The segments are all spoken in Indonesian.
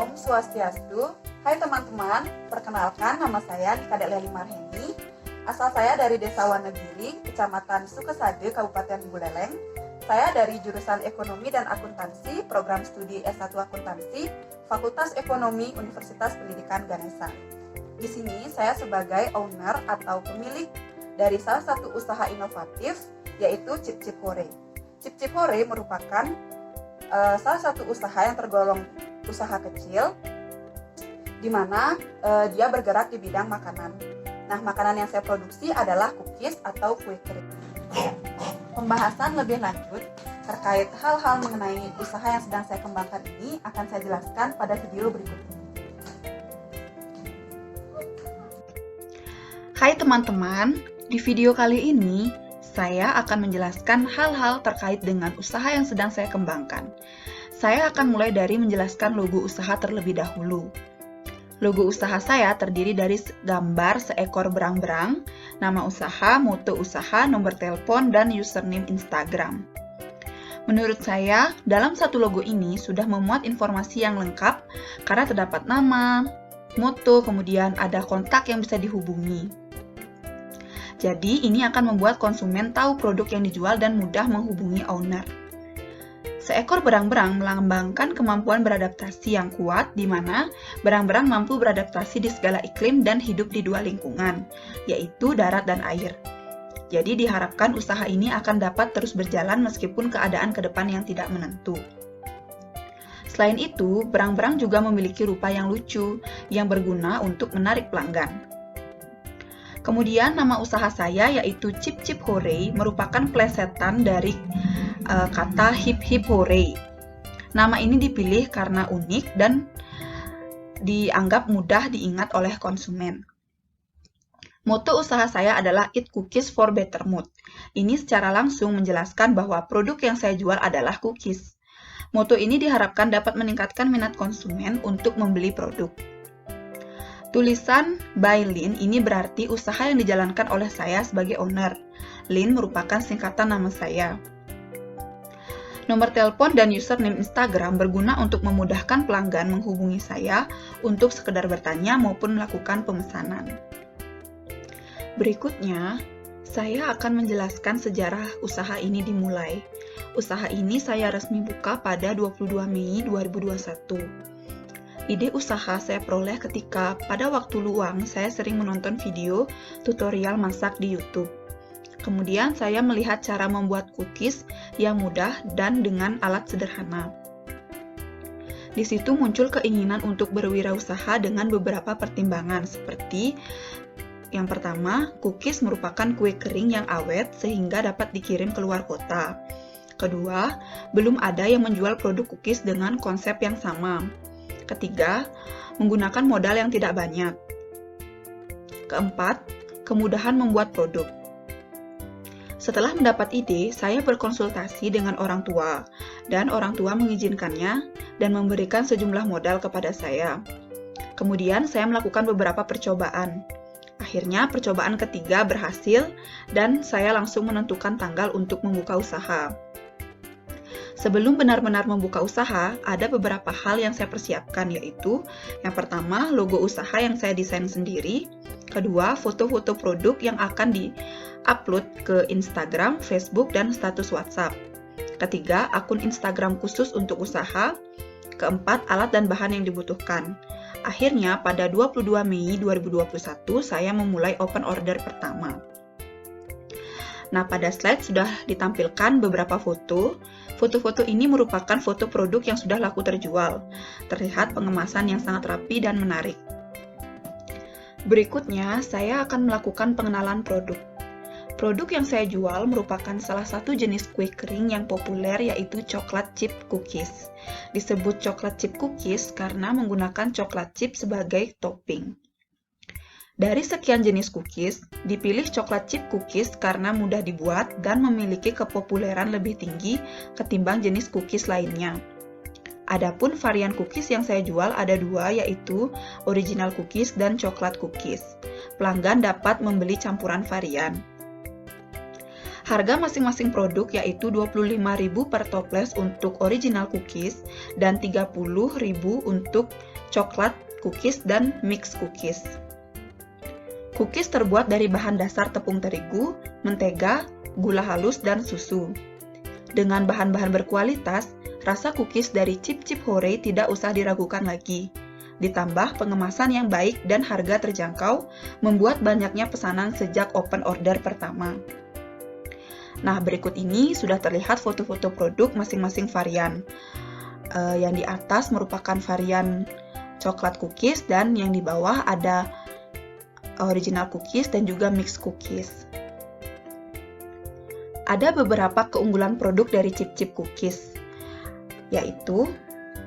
Om Swastiastu. Hai teman-teman, perkenalkan nama saya Kadek Leli Marheni. Asal saya dari Desa Wanegiri, Kecamatan Sukesade, Kabupaten Buleleng. Saya dari jurusan Ekonomi dan Akuntansi, program studi S1 Akuntansi, Fakultas Ekonomi Universitas Pendidikan Ganesha. Di sini saya sebagai owner atau pemilik dari salah satu usaha inovatif, yaitu Cip Cip Hore. Cip Cip Hore merupakan salah satu usaha yang tergolong usaha kecil, di mana dia bergerak di bidang makanan. Nah, makanan yang saya produksi adalah cookies atau kue kering. Pembahasan lebih lanjut terkait hal-hal mengenai usaha yang sedang saya kembangkan ini akan saya jelaskan pada video berikut ini. Hai teman-teman, di video kali ini saya akan menjelaskan hal-hal terkait dengan usaha yang sedang saya kembangkan. Saya akan mulai dari menjelaskan logo usaha terlebih dahulu. Logo usaha saya terdiri dari gambar seekor berang-berang, nama usaha, moto usaha, nomor telepon, dan username Instagram. Menurut saya, dalam satu logo ini sudah memuat informasi yang lengkap karena terdapat nama, moto, kemudian ada kontak yang bisa dihubungi. Jadi, ini akan membuat konsumen tahu produk yang dijual dan mudah menghubungi owner. Seekor berang-berang melambangkan kemampuan beradaptasi yang kuat, di mana berang-berang mampu beradaptasi di segala iklim dan hidup di dua lingkungan, yaitu darat dan air. Jadi, diharapkan usaha ini akan dapat terus berjalan meskipun keadaan ke depan yang tidak menentu. Selain itu, berang-berang juga memiliki rupa yang lucu, yang berguna untuk menarik pelanggan. Kemudian nama usaha saya yaitu Cip Cip Hore merupakan plesetan dari kata hip hip hore. Nama ini dipilih karena unik dan dianggap mudah diingat oleh konsumen. Moto usaha saya adalah Eat Cookies for Better Mood. Ini secara langsung menjelaskan bahwa produk yang saya jual adalah cookies. Moto ini diharapkan dapat meningkatkan minat konsumen untuk membeli produk. Tulisan by Lin ini berarti usaha yang dijalankan oleh saya sebagai owner. Lin merupakan singkatan nama saya. Nomor telepon dan username Instagram berguna untuk memudahkan pelanggan menghubungi saya untuk sekedar bertanya maupun melakukan pemesanan. Berikutnya, saya akan menjelaskan sejarah usaha ini dimulai. Usaha ini saya resmi buka pada 22 Mei 2021. Ide usaha saya peroleh ketika pada waktu luang saya sering menonton video tutorial masak di YouTube. Kemudian saya melihat cara membuat cookies yang mudah dan dengan alat sederhana. Di situ muncul keinginan untuk berwirausaha dengan beberapa pertimbangan seperti yang pertama, cookies merupakan kue kering yang awet sehingga dapat dikirim ke luar kota. Kedua, belum ada yang menjual produk cookies dengan konsep yang sama. Ketiga, menggunakan modal yang tidak banyak. Keempat, kemudahan membuat produk. Setelah mendapat ide, saya berkonsultasi dengan orang tua, dan orang tua mengizinkannya dan memberikan sejumlah modal kepada saya. Kemudian, saya melakukan beberapa percobaan. Akhirnya, percobaan ketiga berhasil, dan saya langsung menentukan tanggal untuk membuka usaha. Sebelum benar-benar membuka usaha, ada beberapa hal yang saya persiapkan, yaitu yang pertama, logo usaha yang saya desain sendiri. Kedua, foto-foto produk yang akan di-upload ke Instagram, Facebook, dan status WhatsApp. Ketiga, akun Instagram khusus untuk usaha. Keempat, alat dan bahan yang dibutuhkan. Akhirnya, pada 22 Mei 2021, saya memulai open order pertama. Nah, pada slide sudah ditampilkan beberapa foto. Foto-foto ini merupakan foto produk yang sudah laku terjual. Terlihat pengemasan yang sangat rapi dan menarik. Berikutnya, saya akan melakukan pengenalan produk. Produk yang saya jual merupakan salah satu jenis kue kering yang populer, yaitu coklat chip cookies. Disebut coklat chip cookies karena menggunakan coklat chip sebagai topping. Dari sekian jenis cookies, dipilih coklat chip cookies karena mudah dibuat dan memiliki kepopuleran lebih tinggi ketimbang jenis cookies lainnya. Adapun varian cookies yang saya jual ada dua, yaitu original cookies dan coklat cookies. Pelanggan dapat membeli campuran varian. Harga masing-masing produk yaitu Rp25.000 per toples untuk original cookies dan Rp30.000 untuk coklat cookies dan mix cookies. Cookies terbuat dari bahan dasar tepung terigu, mentega, gula halus, dan susu. Dengan bahan-bahan berkualitas, rasa cookies dari Cip Cip Hore tidak usah diragukan lagi. Ditambah pengemasan yang baik dan harga terjangkau, membuat banyaknya pesanan sejak open order pertama. Nah, berikut ini sudah terlihat foto-foto produk masing-masing varian. Yang di atas merupakan varian coklat cookies dan yang di bawah ada original cookies dan juga mix cookies. Ada beberapa keunggulan produk dari Cip Cip Cookies, yaitu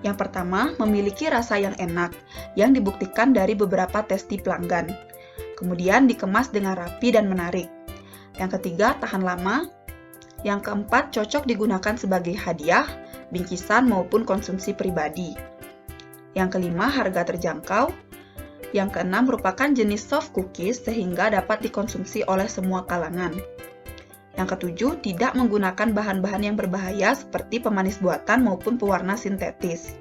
yang pertama, memiliki rasa yang enak, yang dibuktikan dari beberapa testi pelanggan. Kemudian dikemas dengan rapi dan menarik. Yang ketiga, tahan lama. Yang keempat, cocok digunakan sebagai hadiah, bingkisan maupun konsumsi pribadi. Yang kelima, harga terjangkau. Yang keenam, merupakan jenis soft cookies sehingga dapat dikonsumsi oleh semua kalangan. Yang ketujuh, tidak menggunakan bahan-bahan yang berbahaya seperti pemanis buatan maupun pewarna sintetis.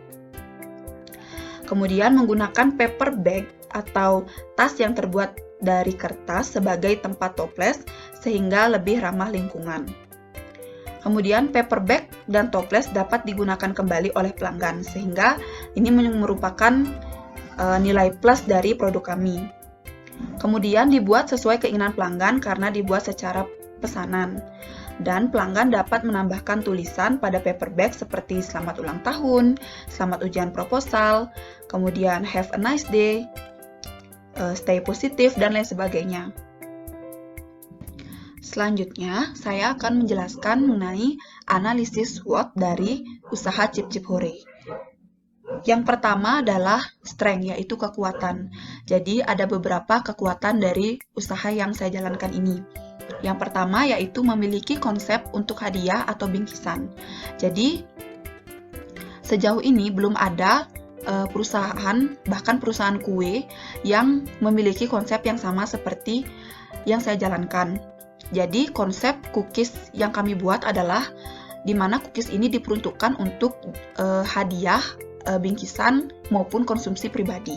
Kemudian menggunakan paper bag atau tas yang terbuat dari kertas sebagai tempat toples sehingga lebih ramah lingkungan. Kemudian paper bag dan toples dapat digunakan kembali oleh pelanggan sehingga ini merupakan nilai plus dari produk kami. Kemudian dibuat sesuai keinginan pelanggan karena dibuat secara pesanan. Dan pelanggan dapat menambahkan tulisan pada paper bag seperti selamat ulang tahun, selamat ujian proposal, kemudian have a nice day, stay positive, dan lain sebagainya. Selanjutnya, saya akan menjelaskan mengenai analisis SWOT dari usaha Cip Cip Hore. Yang pertama adalah strength, yaitu kekuatan. Jadi, ada beberapa kekuatan dari usaha yang saya jalankan ini. Yang pertama yaitu memiliki konsep untuk hadiah atau bingkisan. Jadi, sejauh ini belum ada perusahaan, bahkan perusahaan kue, yang memiliki konsep yang sama seperti yang saya jalankan. Jadi, konsep cookies yang kami buat adalah di mana cookies ini diperuntukkan untuk hadiah, bingkisan, maupun konsumsi pribadi.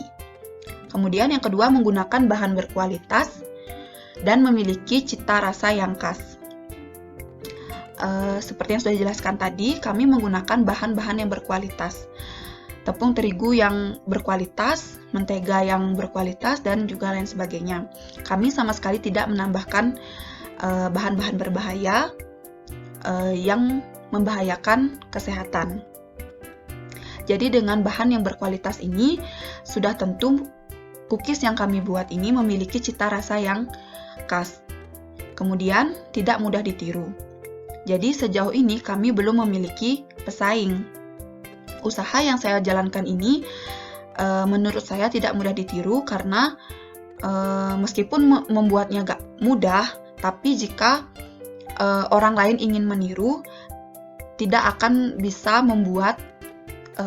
Kemudian yang kedua, menggunakan bahan berkualitas dan memiliki cita rasa yang khas. Seperti yang sudah dijelaskan tadi, kami menggunakan bahan-bahan yang berkualitas. Tepung terigu yang berkualitas, mentega yang berkualitas, dan juga lain sebagainya. Kami sama sekali tidak menambahkan bahan-bahan berbahaya yang membahayakan kesehatan. Jadi dengan bahan yang berkualitas ini, sudah tentu cookies yang kami buat ini memiliki cita rasa yang khas. Kemudian tidak mudah ditiru. Jadi sejauh ini kami belum memiliki pesaing. Usaha yang saya jalankan ini menurut saya tidak mudah ditiru karena meskipun membuatnya gak mudah, tapi jika orang lain ingin meniru, tidak akan bisa membuat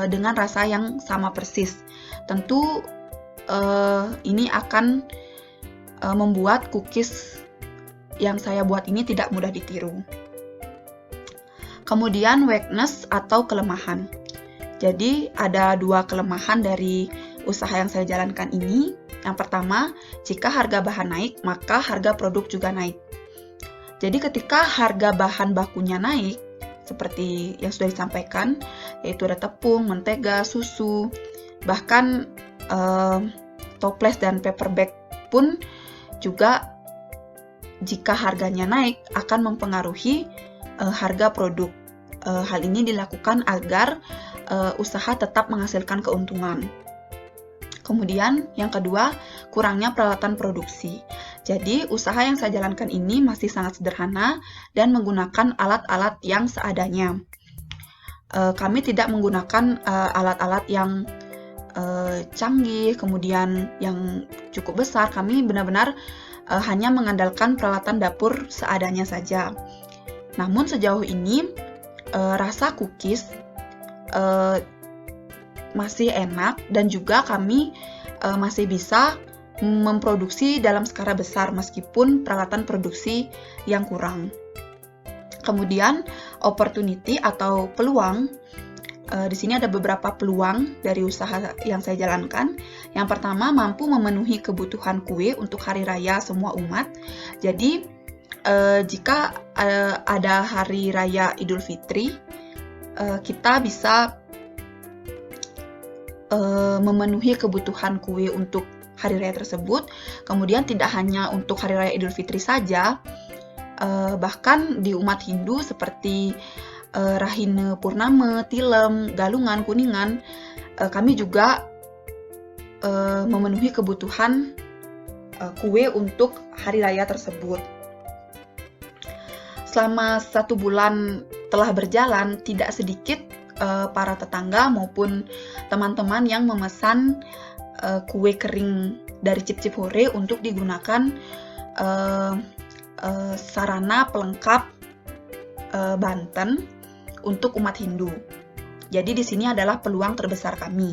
dengan rasa yang sama persis. Tentu ini akan membuat cookies yang saya buat ini tidak mudah ditiru. Kemudian weakness atau kelemahan. Jadi ada dua kelemahan dari usaha yang saya jalankan ini. Yang pertama, jika harga bahan naik, maka harga produk juga naik. Jadi ketika harga bahan bakunya naik, seperti yang sudah disampaikan, yaitu ada tepung, mentega, susu, bahkan toples dan paper bag pun juga jika harganya naik akan mempengaruhi harga produk. Hal ini dilakukan agar usaha tetap menghasilkan keuntungan. Kemudian yang kedua, kurangnya peralatan produksi. Jadi usaha yang saya jalankan ini masih sangat sederhana dan menggunakan alat-alat yang seadanya. Kami tidak menggunakan alat-alat yang canggih, kemudian yang cukup besar. Kami benar-benar hanya mengandalkan peralatan dapur seadanya saja. Namun sejauh ini rasa cookies masih enak dan juga kami masih bisa memproduksi dalam skala besar meskipun peralatan produksi yang kurang. Kemudian opportunity atau peluang. Di sini ada beberapa peluang dari usaha yang saya jalankan. Yang pertama, mampu memenuhi kebutuhan kue untuk hari raya semua umat. Jadi, jika ada hari raya Idul Fitri, kita bisa memenuhi kebutuhan kue untuk hari raya tersebut. Kemudian tidak hanya untuk hari raya Idul Fitri saja, bahkan di umat Hindu seperti Rahina Purnama, Tilem, Galungan, Kuningan, kami juga memenuhi kebutuhan kue untuk hari raya tersebut. Selama 1 bulan telah berjalan, tidak sedikit para tetangga maupun teman-teman yang memesan kue kering dari Cip Cip Hore untuk digunakan sarana pelengkap Banten untuk umat Hindu. Jadi di sini adalah peluang terbesar kami.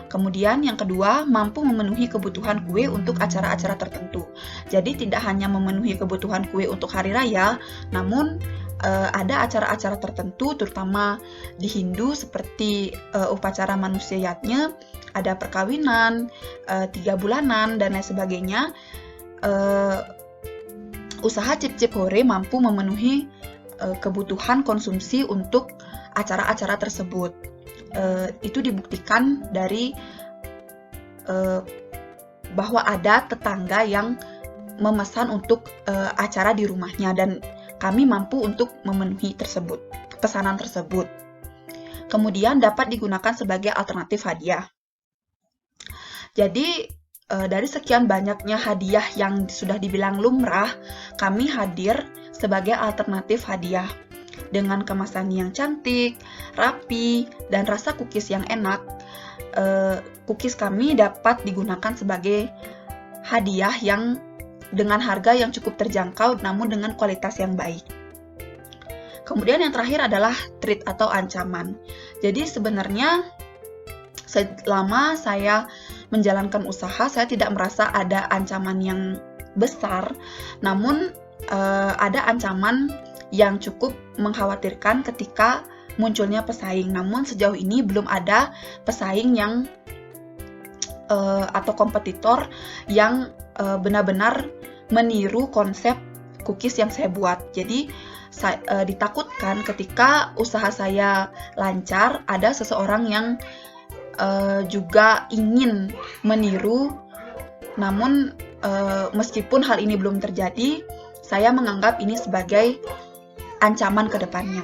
Kemudian yang kedua, mampu memenuhi kebutuhan kue untuk acara-acara tertentu. Jadi tidak hanya memenuhi kebutuhan kue untuk hari raya, namun ada acara-acara tertentu, terutama di Hindu seperti upacara manusia yatnya, ada perkawinan, 3 bulanan, dan lain sebagainya. Usaha Cip Cip Hore mampu memenuhi kebutuhan konsumsi untuk acara-acara tersebut. Itu dibuktikan dari bahwa ada tetangga yang memesan untuk acara di rumahnya dan kami mampu untuk memenuhi pesanan tersebut. Kemudian dapat digunakan sebagai alternatif hadiah. Jadi dari sekian banyaknya hadiah yang sudah dibilang lumrah, kami hadir sebagai alternatif hadiah. Dengan kemasan yang cantik, rapi, dan rasa cookies yang enak, cookies kami dapat digunakan sebagai hadiah yang dengan harga yang cukup terjangkau namun dengan kualitas yang baik. Kemudian yang terakhir adalah treat atau ancaman. Jadi sebenarnya selama saya menjalankan usaha, saya tidak merasa ada ancaman yang besar, namun ada ancaman yang cukup mengkhawatirkan ketika munculnya pesaing. Namun sejauh ini belum ada pesaing yang atau kompetitor yang benar-benar meniru konsep cookies yang saya buat. Jadi ditakutkan ketika usaha saya lancar, ada seseorang yang juga ingin meniru. Namun meskipun hal ini belum terjadi, saya menganggap ini sebagai ancaman ke depannya.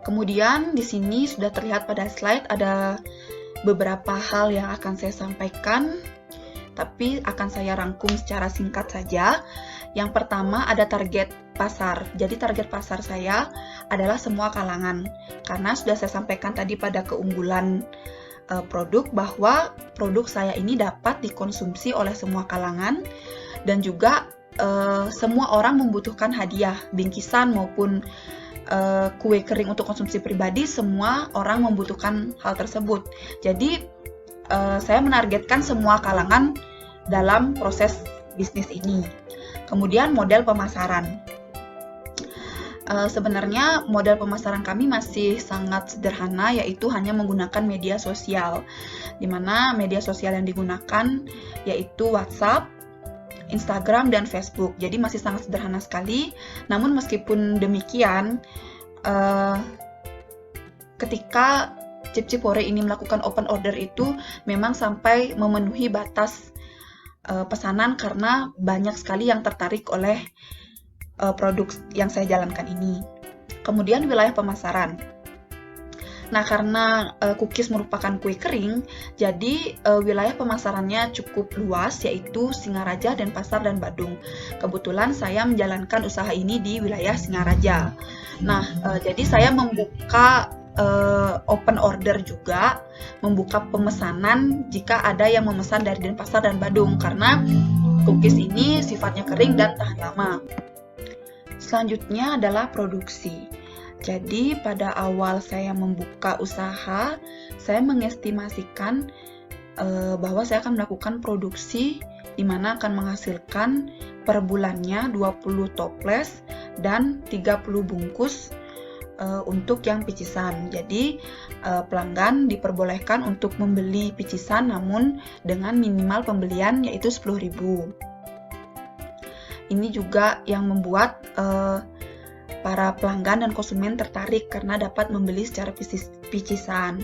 Kemudian di sini sudah terlihat pada slide ada beberapa hal yang akan saya sampaikan, tapi akan saya rangkum secara singkat saja. Yang pertama ada target pasar. Jadi target pasar saya adalah semua kalangan. Karena sudah saya sampaikan tadi pada keunggulan produk bahwa produk saya ini dapat dikonsumsi oleh semua kalangan dan juga semua orang membutuhkan hadiah, bingkisan maupun kue kering untuk konsumsi pribadi, semua orang membutuhkan hal tersebut. Jadi saya menargetkan semua kalangan dalam proses bisnis ini. Kemudian model pemasaran. Sebenarnya model pemasaran kami masih sangat sederhana, yaitu hanya menggunakan media sosial, di mana media sosial yang digunakan yaitu WhatsApp, Instagram, dan Facebook. Jadi masih sangat sederhana sekali. Namun meskipun demikian, ketika Cip Cip Hore ini melakukan open order itu memang sampai memenuhi batas pesanan karena banyak sekali yang tertarik oleh produk yang saya jalankan ini. Kemudian wilayah pemasaran. Nah, karena cookies merupakan kue kering, jadi wilayah pemasarannya cukup luas, yaitu Singaraja, Denpasar, dan Badung. Kebetulan saya menjalankan usaha ini di wilayah Singaraja. Nah, jadi saya membuka open order juga, membuka pemesanan jika ada yang memesan dari Denpasar dan Badung, karena cookies ini sifatnya kering dan tahan lama. Selanjutnya adalah produksi. Jadi pada awal saya membuka usaha, saya mengestimasikan bahwa saya akan melakukan produksi dimana akan menghasilkan per bulannya 20 toples dan 30 bungkus untuk yang picisan. Jadi pelanggan diperbolehkan untuk membeli picisan namun dengan minimal pembelian yaitu 10.000. Ini juga yang membuat para pelanggan dan konsumen tertarik karena dapat membeli secara picisan.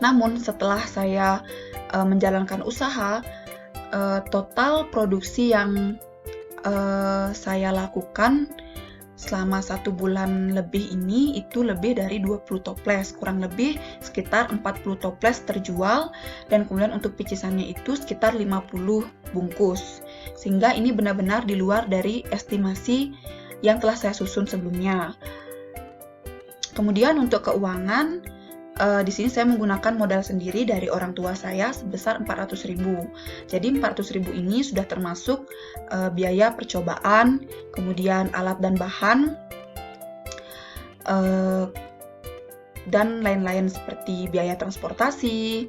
Namun setelah saya menjalankan usaha, total produksi yang saya lakukan selama 1 bulan lebih ini itu lebih dari 20 toples, kurang lebih sekitar 40 toples terjual, dan kemudian untuk picisannya itu sekitar 50 bungkus, sehingga ini benar-benar di luar dari estimasi yang telah saya susun sebelumnya. Kemudian untuk keuangan, di sini saya menggunakan modal sendiri dari orang tua saya sebesar 400.000. Jadi 400.000 ini sudah termasuk biaya percobaan, kemudian alat dan bahan, dan lain-lain seperti biaya transportasi,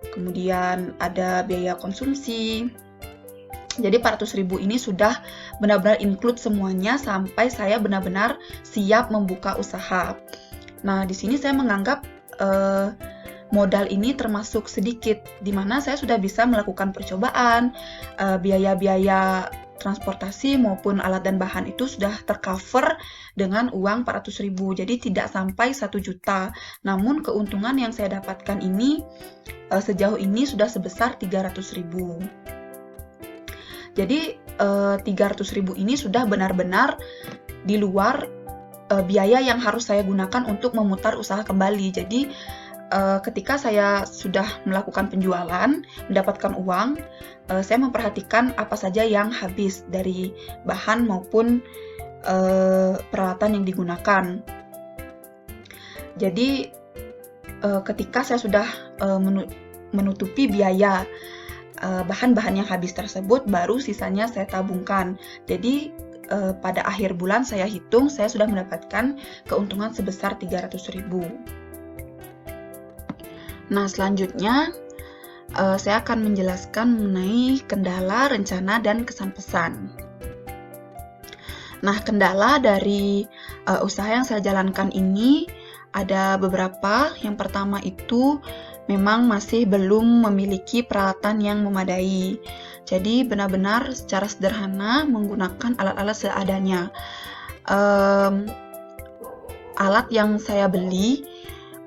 kemudian ada biaya konsumsi. Jadi 400.000 ini sudah benar-benar include semuanya sampai saya benar-benar siap membuka usaha. Nah, di sini saya menganggap modal ini termasuk sedikit, di mana saya sudah bisa melakukan percobaan, biaya-biaya transportasi maupun alat dan bahan itu sudah tercover dengan uang 400.000, jadi tidak sampai 1 juta. Namun keuntungan yang saya dapatkan ini sejauh ini sudah sebesar 300.000. Jadi 300.000 ini sudah benar-benar di luar biaya yang harus saya gunakan untuk memutar usaha kembali. Jadi ketika saya sudah melakukan penjualan, mendapatkan uang, saya memperhatikan apa saja yang habis dari bahan maupun peralatan yang digunakan. Jadi ketika saya sudah menutupi biaya bahan-bahan yang habis tersebut, baru sisanya saya tabungkan. Jadi pada akhir bulan saya hitung, saya sudah mendapatkan keuntungan sebesar 300.000. Nah, selanjutnya saya akan menjelaskan mengenai kendala, rencana, dan kesan pesan. Nah, kendala dari usaha yang saya jalankan ini ada beberapa. Yang pertama itu memang masih belum memiliki peralatan yang memadai. Jadi benar-benar secara sederhana menggunakan alat-alat seadanya. Alat yang saya beli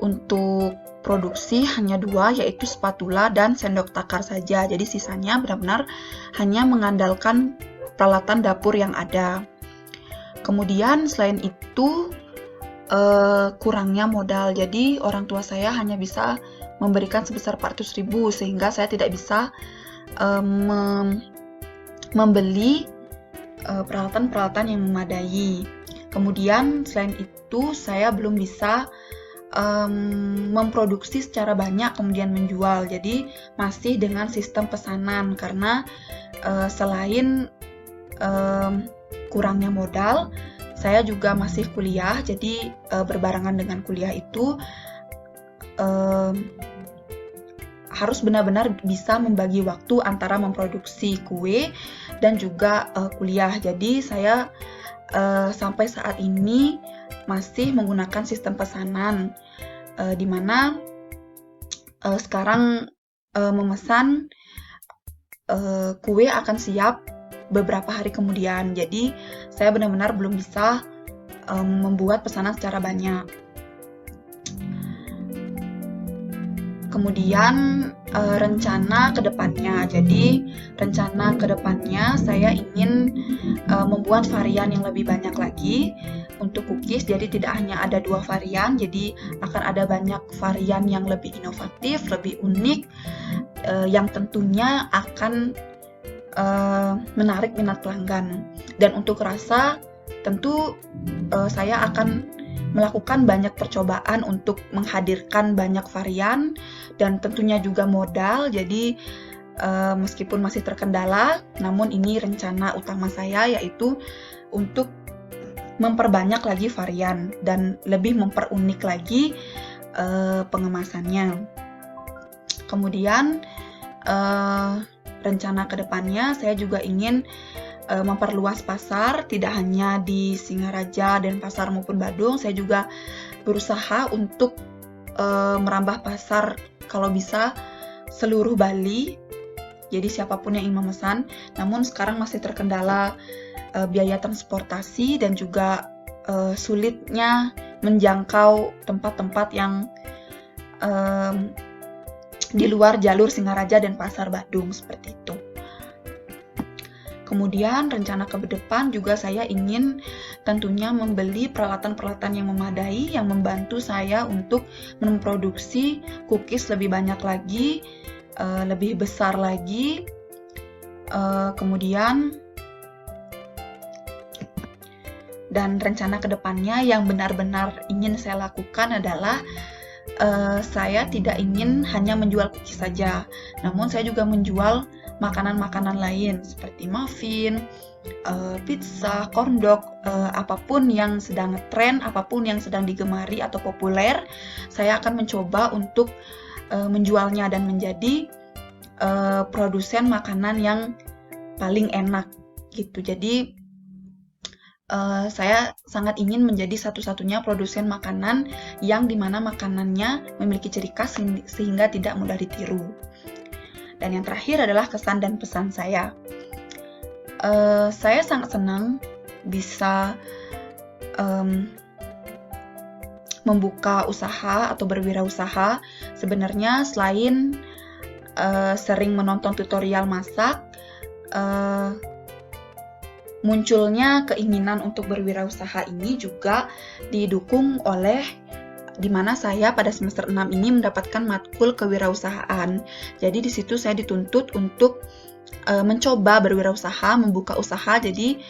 untuk produksi hanya 2, yaitu spatula dan sendok takar saja. Jadi sisanya benar-benar hanya mengandalkan peralatan dapur yang ada. Kemudian selain itu kurangnya modal. Jadi orang tua saya hanya bisa memberikan sebesar 400.000, sehingga saya tidak bisa membeli peralatan-peralatan yang memadai. Kemudian selain itu saya belum bisa memproduksi secara banyak kemudian menjual. Jadi masih dengan sistem pesanan, karena selain kurangnya modal, saya juga masih kuliah. Jadi berbarengan dengan kuliah itu harus benar-benar bisa membagi waktu antara memproduksi kue dan juga kuliah. Jadi saya sampai saat ini masih menggunakan sistem pesanan, di mana sekarang memesan kue akan siap beberapa hari kemudian. Jadi saya benar-benar belum bisa membuat pesanan secara banyak. Kemudian rencana ke depannya. Jadi rencana ke depannya saya ingin membuat varian yang lebih banyak lagi untuk cookies. Jadi tidak hanya ada 2 varian, jadi akan ada banyak varian yang lebih inovatif, lebih unik, yang tentunya akan menarik minat pelanggan. Dan untuk rasa, tentu saya akan melakukan banyak percobaan untuk menghadirkan banyak varian, dan tentunya juga modal. Jadi meskipun masih terkendala, namun ini rencana utama saya, yaitu untuk memperbanyak lagi varian dan lebih memperunik lagi pengemasannya. Kemudian rencana ke depannya saya juga ingin memperluas pasar, tidak hanya di Singaraja, Denpasar maupun Badung. Saya juga berusaha untuk merambah pasar kalau bisa seluruh Bali. Jadi siapapun yang ingin memesan, namun sekarang masih terkendala biaya transportasi dan juga sulitnya menjangkau tempat-tempat yang di luar jalur Singaraja dan Pasar Badung seperti itu. Kemudian rencana ke depan juga saya ingin tentunya membeli peralatan-peralatan yang memadai yang membantu saya untuk memproduksi cookies lebih banyak lagi, lebih besar lagi. Kemudian dan rencana ke depannya yang benar-benar ingin saya lakukan adalah saya tidak ingin hanya menjual cookies saja, namun saya juga menjual makanan-makanan lain seperti muffin, pizza, corn dog, apapun yang sedang tren, apapun yang sedang digemari atau populer, saya akan mencoba untuk menjualnya dan menjadi produsen makanan yang paling enak gitu. Jadi saya sangat ingin menjadi satu-satunya produsen makanan yang dimana makanannya memiliki ciri khas sehingga tidak mudah ditiru. Dan yang terakhir adalah kesan dan pesan saya. Saya sangat senang bisa membuka usaha atau berwirausaha. Sebenarnya selain sering menonton tutorial masak, munculnya keinginan untuk berwirausaha ini juga didukung oleh di mana saya pada semester 6 ini mendapatkan matkul kewirausahaan. Jadi di situ saya dituntut untuk mencoba berwirausaha, membuka usaha. Jadi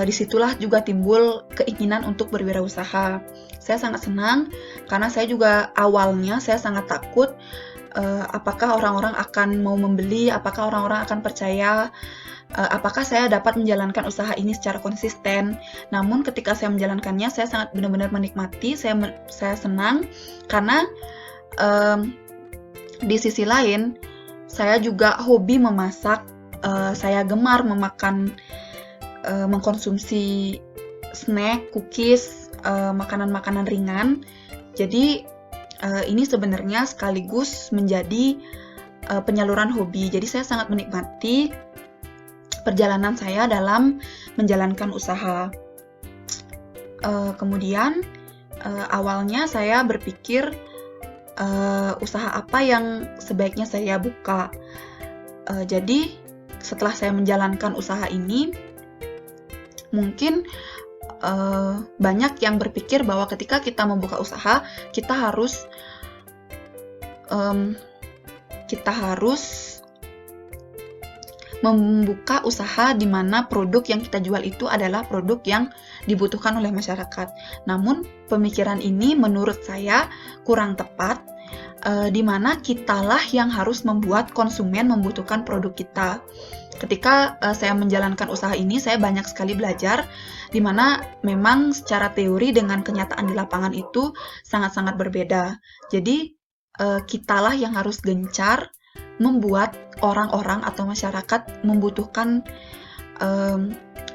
disitulah juga timbul keinginan untuk berwirausaha. Saya sangat senang karena saya juga awalnya saya sangat takut apakah orang-orang akan mau membeli, apakah orang-orang akan percaya, apakah saya dapat menjalankan usaha ini secara konsisten. Namun ketika saya menjalankannya, saya sangat benar-benar menikmati, saya senang karena di sisi lain saya juga hobi memasak, saya gemar mengkonsumsi snack, cookies, makanan-makanan ringan. Jadi ini sebenarnya sekaligus menjadi penyaluran hobi. Jadi saya sangat menikmati perjalanan saya dalam menjalankan usaha. Kemudian awalnya saya berpikir usaha apa yang sebaiknya saya buka. Jadi setelah saya menjalankan usaha ini, mungkin banyak yang berpikir bahwa ketika kita membuka usaha, kita harus membuka usaha di mana produk yang kita jual itu adalah produk yang dibutuhkan oleh masyarakat. Namun pemikiran ini menurut saya kurang tepat, di mana kitalah yang harus membuat konsumen membutuhkan produk kita. Ketika saya menjalankan usaha ini, saya banyak sekali belajar, di mana memang secara teori dengan kenyataan di lapangan itu sangat-sangat berbeda. Jadi kitalah yang harus gencar membuat orang-orang atau masyarakat membutuhkan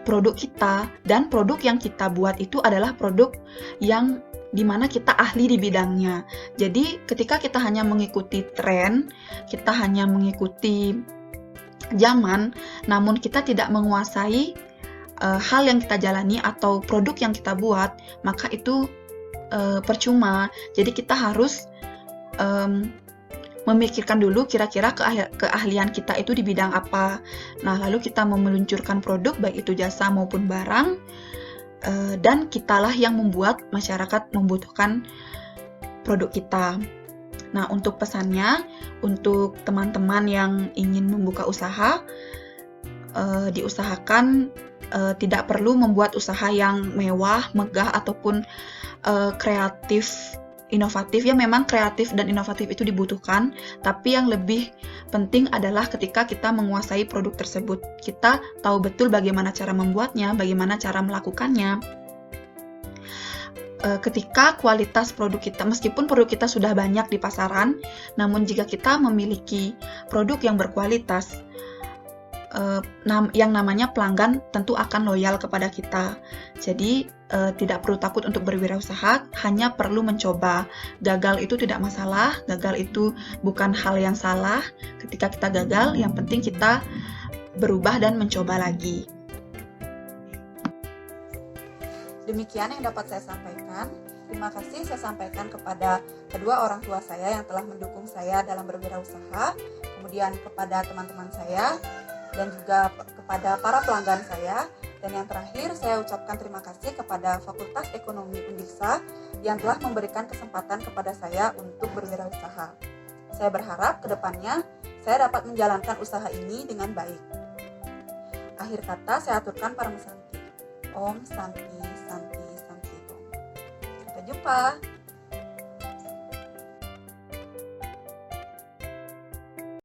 produk kita, dan produk yang kita buat itu adalah produk yang dimana kita ahli di bidangnya. Jadi ketika kita hanya mengikuti tren, kita hanya mengikuti zaman, namun kita tidak menguasai hal yang kita jalani atau produk yang kita buat, maka itu percuma. Jadi kita harus memikirkan dulu kira-kira keahlian kita itu di bidang apa. Nah, lalu kita meluncurkan produk, baik itu jasa maupun barang, dan kitalah yang membuat masyarakat membutuhkan produk kita. Nah, untuk pesannya, untuk teman-teman yang ingin membuka usaha, diusahakan tidak perlu membuat usaha yang mewah, megah, ataupun kreatif, inovatif. Ya, memang kreatif dan inovatif itu dibutuhkan, tapi yang lebih penting adalah ketika kita menguasai produk tersebut. Kita tahu betul bagaimana cara membuatnya, bagaimana cara melakukannya. ketika kualitas produk kita, meskipun produk kita sudah banyak di pasaran, namun jika kita memiliki produk yang berkualitas, yang namanya pelanggan tentu akan loyal kepada kita. Jadi tidak perlu takut untuk berwirausaha, hanya perlu mencoba. Gagal itu tidak masalah, gagal itu bukan hal yang salah. Ketika kita gagal, yang penting kita berubah dan mencoba lagi. Demikian yang dapat saya sampaikan. Terima kasih saya sampaikan kepada kedua orang tua saya yang telah mendukung saya dalam berwirausaha, kemudian kepada teman-teman saya, dan juga kepada para pelanggan saya. Dan yang terakhir, saya ucapkan terima kasih kepada Fakultas Ekonomi Undiksa yang telah memberikan kesempatan kepada saya untuk berwirausaha. Saya berharap ke depannya saya dapat menjalankan usaha ini dengan baik. Akhir kata, saya aturkan para Santi. Om Santi Santi Santi Om. Sampai jumpa.